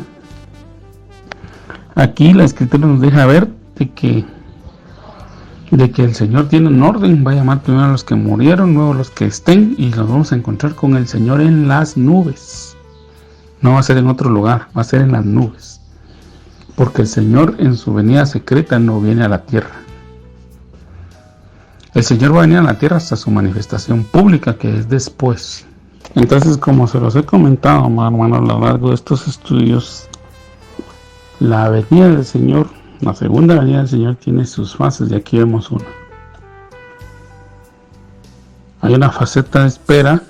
aquí la escritura nos deja ver de que el Señor tiene un orden. Va a llamar primero a los que murieron, luego a los que estén, y los vamos a encontrar con el Señor en las nubes. No va a ser en otro lugar, va a ser en las nubes, porque el Señor en su venida secreta no viene a la tierra. El Señor va a venir a la tierra hasta su manifestación pública, que es después. Entonces, como se los he comentado, hermano, a lo largo de estos estudios, la venida del Señor, la segunda venida del Señor, tiene sus fases, y aquí vemos una. Hay una faceta de espera,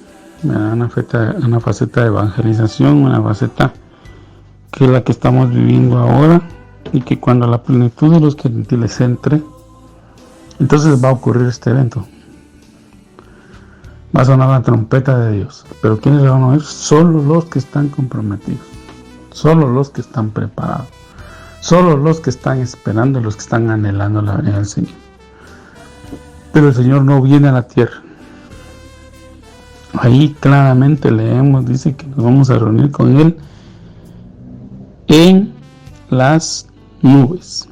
una faceta de evangelización, una faceta que es la que estamos viviendo ahora, y que cuando la plenitud de los gentiles entre, entonces va a ocurrir este evento. Va a sonar la trompeta de Dios. Pero ¿quiénes van a oír? Solo los que están comprometidos, solo los que están preparados, solo los que están esperando, los que están anhelando la venida del Señor. Pero el Señor no viene a la tierra. Ahí claramente leemos, dice que nos vamos a reunir con Él en las nubes.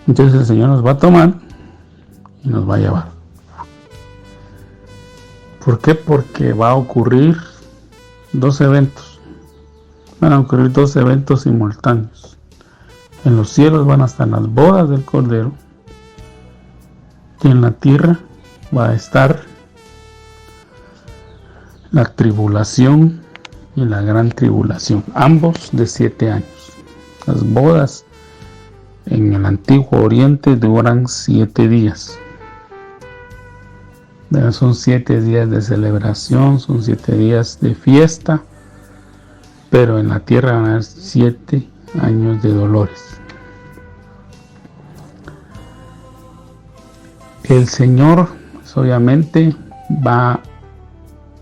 Entonces el Señor nos va a tomar y nos va a llevar. ¿Por qué? Porque va a ocurrir dos eventos. Van a ocurrir dos eventos simultáneos. En los cielos van a estar las bodas del Cordero, y en la tierra va a estar la tribulación y la gran tribulación, ambos de 7 años. Las bodas en el Antiguo Oriente duran 7 días. Son 7 días de celebración, son 7 días de fiesta, pero en la tierra van a haber 7 años de dolores. El Señor, pues, obviamente va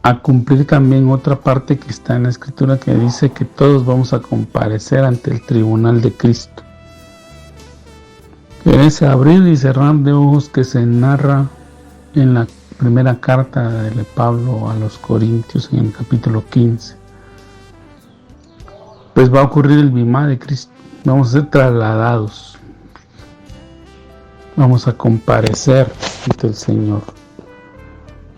a cumplir también otra parte que está en la Escritura, que dice que todos vamos a comparecer ante el tribunal de Cristo. En ese abrir y cerrar de ojos que se narra en la primera carta de Pablo a los Corintios, en el capítulo 15, pues va a ocurrir el bimá de Cristo. Vamos a ser trasladados, vamos a comparecer ante el Señor.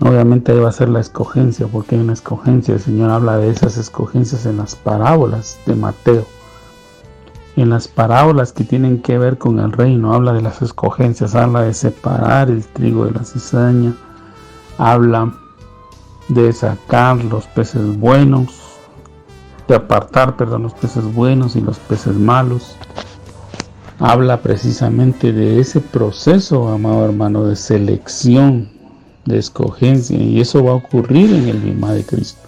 Obviamente ahí va a ser la escogencia, porque hay una escogencia. El Señor habla de esas escogencias en las parábolas de Mateo. En las parábolas que tienen que ver con el reino, habla de las escogencias, habla de separar el trigo de la cizaña, habla de sacar los peces buenos, de apartar, los peces buenos y los peces malos. Habla precisamente de ese proceso, amado hermano, de selección, de escogencia, y eso va a ocurrir en el bimá de Cristo.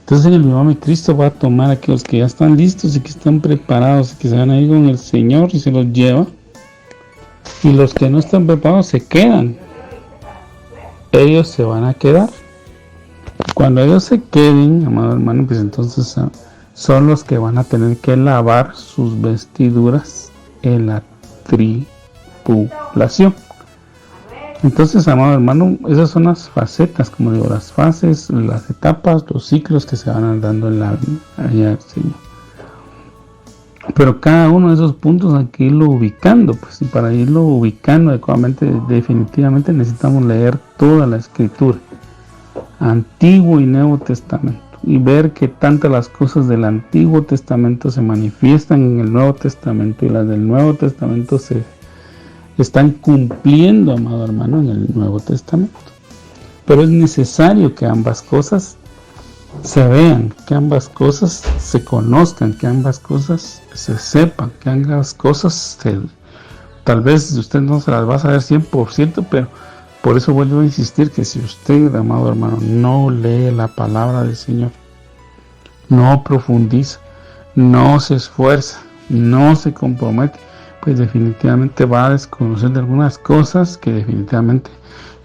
Entonces en el mismo Cristo va a tomar a aquellos que ya están listos y que están preparados y que se van a ir con el Señor y se los lleva. Y los que no están preparados se quedan. Ellos se van a quedar. Cuando ellos se queden, amado hermano, pues entonces son los que van a tener que lavar sus vestiduras en la tribulación. Entonces, amado hermano, esas son las facetas, como digo, las fases, las etapas, los ciclos que se van dando en la vida, Señor. Pero cada uno de esos puntos hay que irlo ubicando, pues, y para irlo ubicando adecuadamente, definitivamente necesitamos leer toda la Escritura, Antiguo y Nuevo Testamento, y ver que tantas las cosas del Antiguo Testamento se manifiestan en el Nuevo Testamento y las del Nuevo Testamento se están cumpliendo, amado hermano, en el Nuevo Testamento. Pero es necesario que ambas cosas se vean, que ambas cosas se conozcan, que ambas cosas se sepan, que ambas cosas tal vez usted no se las va a saber 100%, pero por eso vuelvo a insistir que si usted, amado hermano, no lee la palabra del Señor, no profundiza, no se esfuerza, no se compromete, pues definitivamente va a desconocer de algunas cosas que definitivamente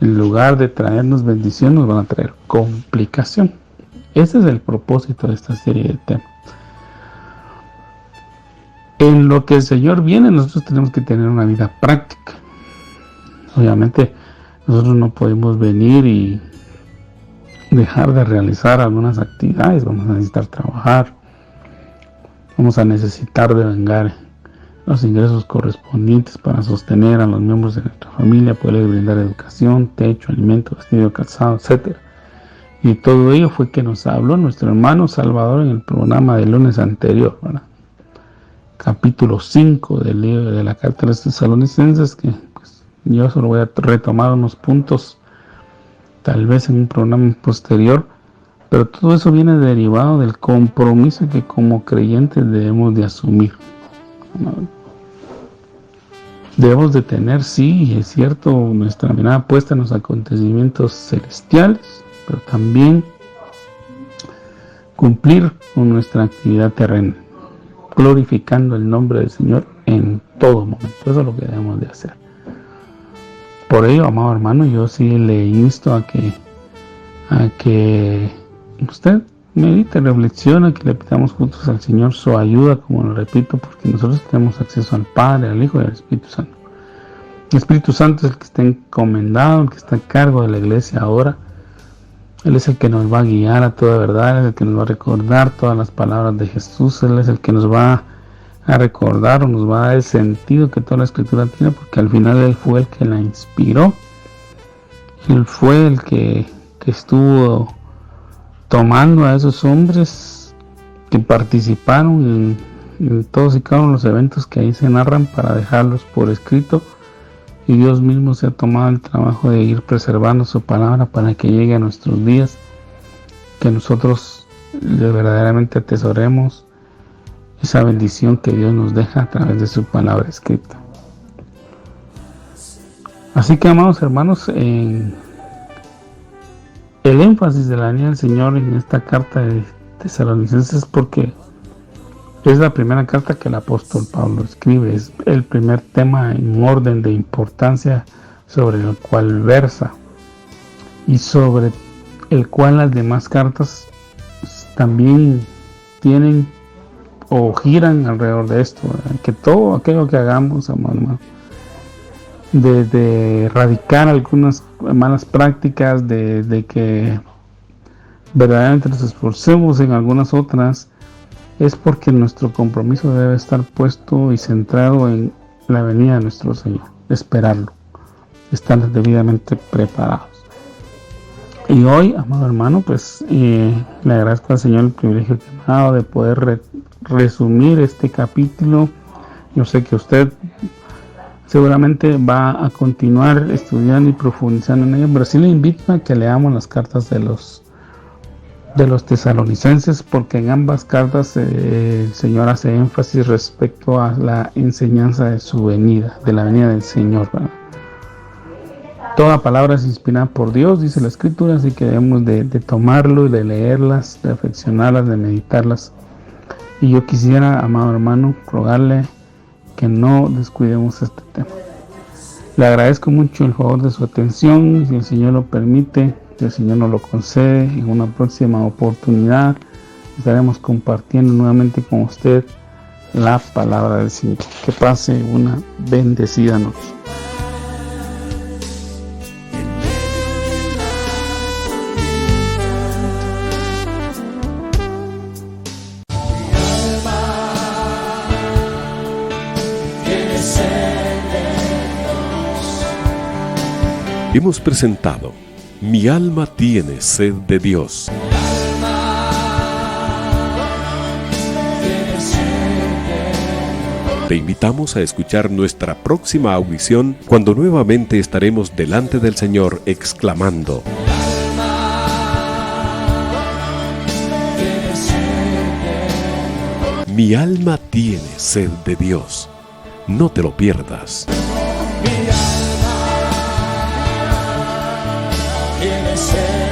en lugar de traernos bendición nos van a traer complicación. Ese es el propósito de esta serie de temas. En lo que el Señor viene, nosotros tenemos que tener una vida práctica. Obviamente nosotros no podemos venir y dejar de realizar algunas actividades. Vamos a necesitar trabajar, vamos a necesitar devengar los ingresos correspondientes para sostener a los miembros de nuestra familia, poder brindar educación, techo, alimento, vestido, calzado, etc. Y todo ello fue que nos habló nuestro hermano Salvador en el programa del lunes anterior, ¿verdad? Capítulo 5 del libro de la carta de los Tesalonicenses, que pues, yo solo voy a retomar unos puntos, tal vez en un programa posterior, pero todo eso viene derivado del compromiso que como creyentes debemos de asumir. Debemos de tener, sí, es cierto, nuestra mirada puesta en los acontecimientos celestiales, pero también cumplir con nuestra actividad terrena, glorificando el nombre del Señor en todo momento. Eso es lo que debemos de hacer. Por ello, amado hermano, yo sí le insto a que usted medite, reflexione, que le pidamos juntos al Señor su ayuda, como lo repito, porque nosotros tenemos acceso al Padre, al Hijo y al Espíritu Santo. El Espíritu Santo es el que está encomendado, el que está a cargo de la iglesia ahora. Él es el que nos va a guiar a toda verdad, Él es el que nos va a recordar todas las palabras de Jesús, Él es el que nos va a recordar o nos va a dar el sentido que toda la Escritura tiene, porque al final Él fue el que la inspiró, Él fue el que estuvo tomando a esos hombres que participaron en todos y cada uno de los eventos que ahí se narran para dejarlos por escrito, y Dios mismo se ha tomado el trabajo de ir preservando su palabra para que llegue a nuestros días, que nosotros verdaderamente atesoremos esa bendición que Dios nos deja a través de su palabra escrita. Así que, amados hermanos, el énfasis de la venida del Señor en esta carta de Tesalonicenses, porque es la primera carta que el apóstol Pablo escribe, es el primer tema en orden de importancia sobre el cual versa y sobre el cual las demás cartas también tienen o giran alrededor de esto, ¿verdad? Que todo aquello que hagamos, hermano, de erradicar algunas malas prácticas, de que verdaderamente nos esforcemos en algunas otras, es porque nuestro compromiso debe estar puesto y centrado en la venida de nuestro Señor, esperarlo, estar debidamente preparados. Y hoy, amado hermano, pues le agradezco al Señor el privilegio que me ha dado de poder resumir este capítulo. Yo sé que usted seguramente va a continuar estudiando y profundizando en ello, pero sí le invito a que leamos las cartas de los tesalonicenses, porque en ambas cartas el Señor hace énfasis respecto a la enseñanza de su venida, de la venida del Señor, ¿verdad? Toda palabra es inspirada por Dios, dice la Escritura, así que debemos de tomarlo y de leerlas, de reflexionarlas, de meditarlas. Y yo quisiera, amado hermano, rogarle que no descuidemos este tema. Le agradezco mucho el favor de su atención, y si el Señor lo permite, si el Señor nos lo concede, en una próxima oportunidad estaremos compartiendo nuevamente con usted la palabra del Señor. Que pase una bendecida noche. Hemos presentado Mi alma tiene sed de Dios. Te invitamos a escuchar nuestra próxima audición cuando nuevamente estaremos delante del Señor exclamando: Mi alma tiene sed de Dios. No te lo pierdas. Tiene sed.